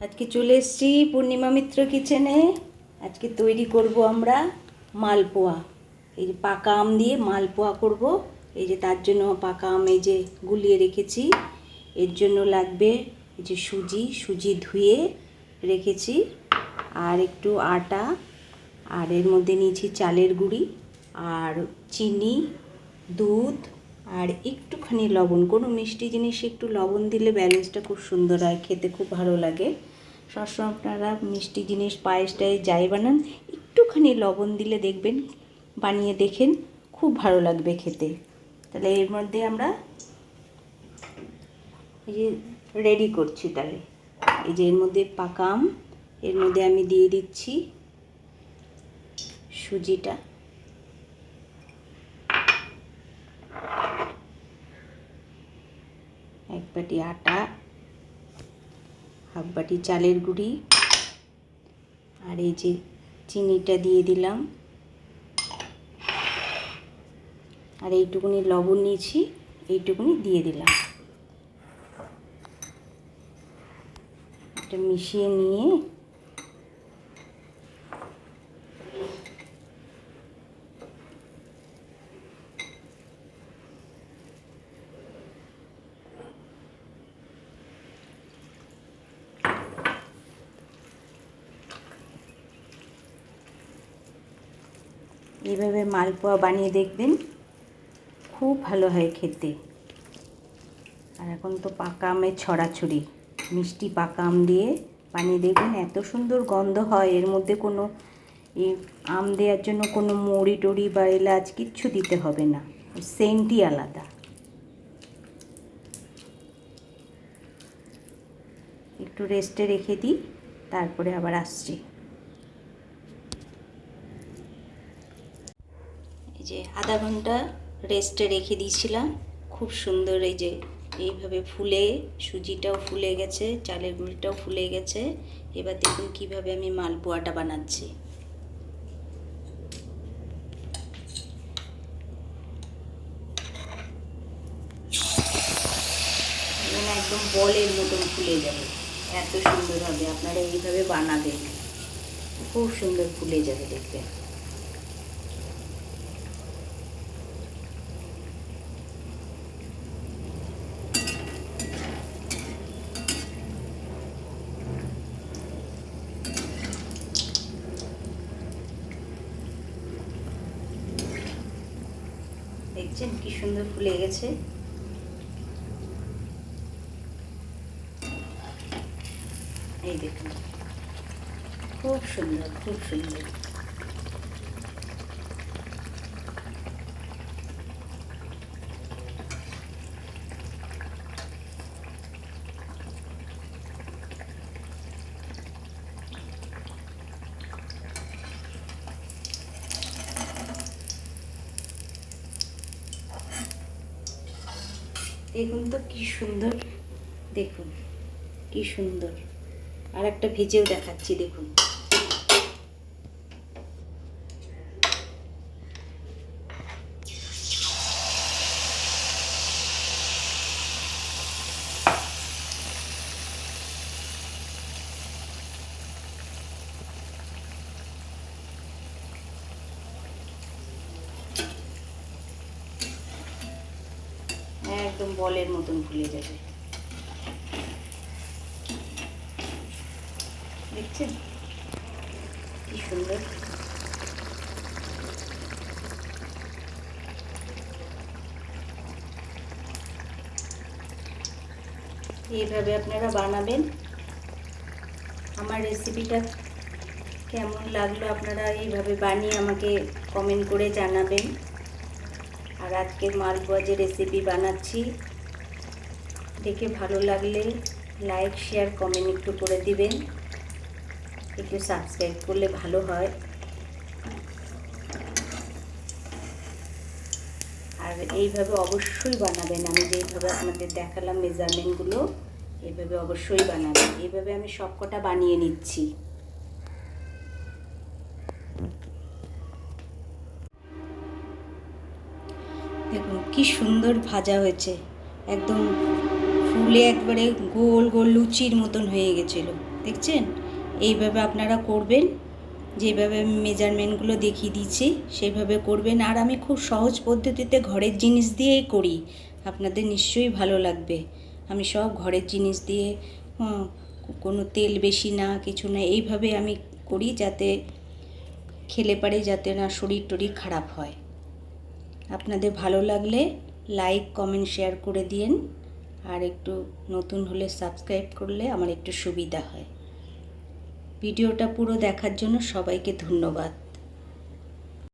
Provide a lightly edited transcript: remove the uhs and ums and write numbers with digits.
আজকে চলে এসেছি পূর্ণিমা মিত্র কিচেনে। আজকে তৈরি করব আমরা মালপোয়া। এই যে পাকা আম দিয়ে মালপোয়া করব। এই যে তার জন্য পাকা আম এই যে গুলিয়ে রেখেছি। এর জন্য লাগবে এই যে সুজি ধুয়ে রেখেছি, আর একটু আটা, আর এর মধ্যে নিয়েছি চালের গুঁড়ি আর চিনি, দুধ আর একটুখানি লবণ। কোনো মিষ্টি জিনিসে একটু লবণ দিলে ব্যালেন্সটা খুব সুন্দর হয়, খেতে খুব ভালো লাগে। সবসময় আপনারা মিষ্টি জিনিস পায়েসটায় যাই বানান, একটুখানি লবণ দিলে দেখবেন, বানিয়ে দেখেন, খুব ভালো লাগবে খেতে। তাহলে এর মধ্যে আমরা এই যে রেডি করছি। তাহলে এই যে এর মধ্যে পাকা আম, এর মধ্যে আমি দিয়ে দিচ্ছি সুজিটা, এক বাটি আটা, হাফ বাটি চালের গুঁড়ি, আর এই যে চিনিটা দিয়ে দিলাম, আর এইটুকুনি লবণ নিয়েছি, এইটুকুনি দিয়ে দিলাম। এটা মিশিয়ে নিয়ে এইভাবে মালপোয়া বানিয়ে দেখবেন, খুব ভালো হয় খেতে। আর এখন তো পাকা আমের ছড়াছড়ি, মিষ্টি পাকা আম দিয়ে বানিয়ে দেখবেন, এত সুন্দর গন্ধ হয়। এর মধ্যে কোনো আম দেওয়ার জন্য কোনো মৌরি টড়ি বা এলাচ কিচ্ছু দিতে হবে না, সেন্টই আলাদা। একটু রেস্টে রেখে দিই, তারপরে আবার আসছি। এই যে আধা ঘন্টা রেস্টে রেখে দিয়েছিলাম, খুব সুন্দর এই যে এইভাবে ফুলে, সুজিটাও ফুলে গেছে, চালের গুঁড়িটাও ফুলে গেছে। এবার দেখুন কিভাবে আমি মালপোয়াটা বানাচ্ছি। একদম বলের মতন ফুলে যাবে, এত সুন্দর হবে। আপনারা এইভাবে বানাবেন, খুব সুন্দর ফুলে যাবে দেখবেন। দেখছেন কি সুন্দর ফুলে গেছে। এই দেখুন, খুব সুন্দর, খুব সুন্দর। দেখুন তো কি সুন্দর, দেখুন কি সুন্দর। আর একটা ভেজেও দেখাচ্ছি, দেখুন। একদম বলের মতন ফুলে যাবে, দেখছেন কি সুন্দর। এইভাবে আপনারা বানাবেন। আমার রেসিপিটা কেমন লাগলো আপনারা এইভাবে বানিয়ে আমাকে কমেন্ট করে জানাবেন। আর আজকের মালপোয়া যে রেসিপি বানাচ্ছি, দেখে ভালো লাগলে লাইক, শেয়ার, কমেন্ট একটু করে দিবেন। একটু সাবস্ক্রাইব করলে ভালো হয়। আর এইভাবে অবশ্যই বানাবেন, আমি যেইভাবে আপনাদের দেখালাম মেজারমেন্টগুলো, এইভাবে অবশ্যই বানাবেন। এইভাবে আমি সবকটা বানিয়ে নিচ্ছি। দেখুন কি সুন্দর ভাজা হয়েছে, একদম ফুলে একবারে গোল গোল লুচির মতন হয়ে গেছিলো। দেখছেন? এইভাবে আপনারা করবেন, যেভাবে আমি মেজারমেন্টগুলো দেখিয়ে দিচ্ছি সেইভাবে করবেন। আর আমি খুব সহজ পদ্ধতিতে ঘরের জিনিস দিয়েই করি, আপনাদের নিশ্চয়ই ভালো লাগবে। আমি সব ঘরের জিনিস দিয়ে, কোনো তেল বেশি না, কিছু না, এইভাবে আমি করি যাতে খেলে পারে যাতে না শরীর টরীর খারাপ হয়। আপনাদের ভালো লাগলে লাইক কমেন্ট শেয়ার করে দিন, আর একটু নতুন হলে সাবস্ক্রাইব করলে আমার একটু সুবিধা হয়। ভিডিওটা পুরো দেখার জন্য সবাইকে ধন্যবাদ।